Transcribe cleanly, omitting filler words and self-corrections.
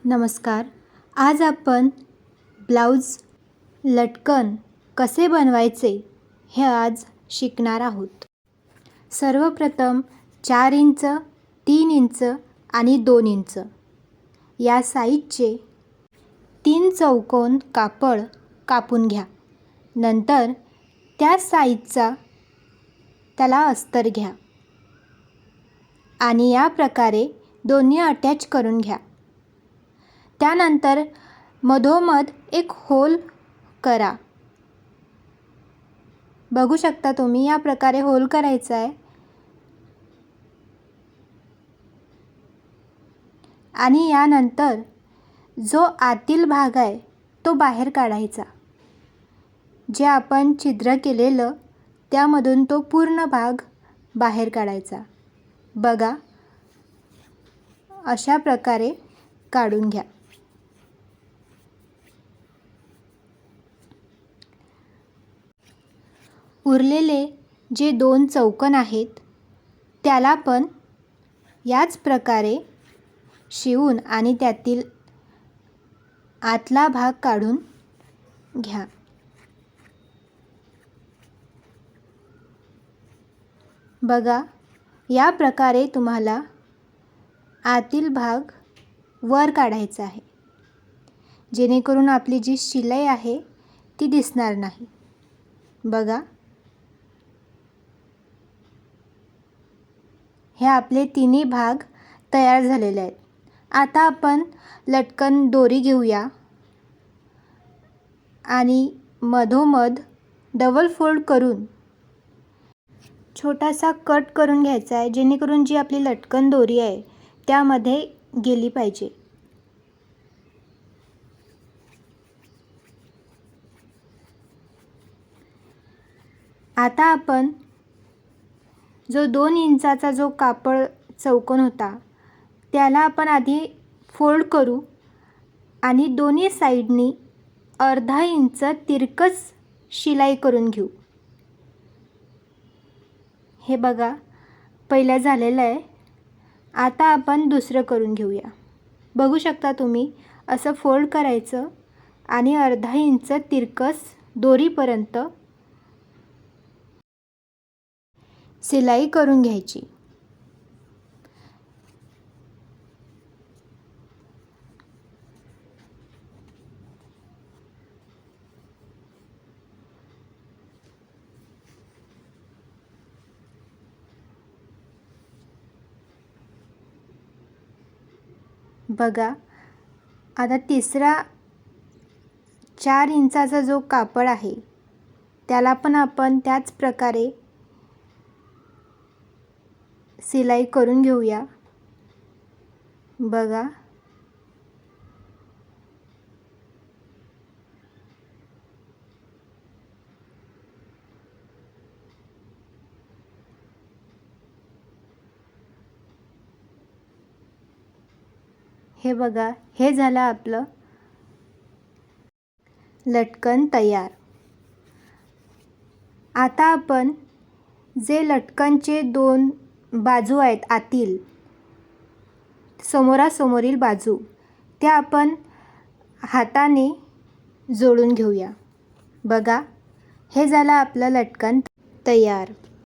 नमस्कार. आज आपण ब्लाऊज लटकन कसे बनवायचे हे आज शिकणार आहोत. सर्वप्रथम 4 इंच, 3 इंच आणि 2 इंच या साईजचे 3 चौकोन कापड कापून घ्या. नंतर त्या साईजचा त्याला अस्तर घ्या आणि या प्रकारे दोन्ही अटॅच करून घ्या. त्यानंतर मधोमध एक होल करा. बघू शकता तुम्ही या प्रकारे होल करायचा आहे आणि यानंतर जो आतील भाग आहे तो बाहेर काढायचा. जे आपण छिद्र केलेलं त्यामधून तो पूर्ण भाग बाहेर काढायचा. बघा, अशा प्रकारे काढून घ्या. उरलेले जे 2 चौकोन आहेत त्याला पण याच प्रकारे शिवून आणि त्यातील आतला भाग काढून घ्या. बघा, या प्रकारे तुम्हाला आतील भाग वर काढायचा आहे, जेणेकरून आपली जी शिलाई आहे ती दिसणार नाही. बघा, हे आपले तिन्ही भाग तयार झालेले आहेत. आता आपण लटकन दोरी घेऊया आणि मधोमध डबल फोल्ड करून छोटासा कट करून घ्यायचा आहे, जेणेकरून जी आपली लटकन दोरी आहे त्यामध्ये गेली पाहिजे. आता आपण जो 2 इंचाचा जो कापड चौकोन होता त्याला आपण आधी फोल्ड करू आणि दोन्ही साईडनी अर्धा इंच तिरकस शिलाई करून घेऊ. हे बघा, पहिलं झालेलं आहे. आता आपण दुसरं करून घेऊया. बघू शकता तुम्ही असं फोल्ड करायचं आणि अर्धा इंच तिरकस दोरीपर्यंत शिलाई करून घ्यायची. बघा, आता तिसरा 4 इंचाचा जो कापड आहे त्याला पण आपण त्याच प्रकारे शिलाई करून घेऊया. बघा, हे बघा, हे झालं आपलं लटकन तयार. आता आपण जे लटकनचे 2 बाजू आहेत आतील समोरासमोरील बाजू त्या आपण हाताने जोडून घेऊया. बघा, हे झालं आपलं लटकन तयार.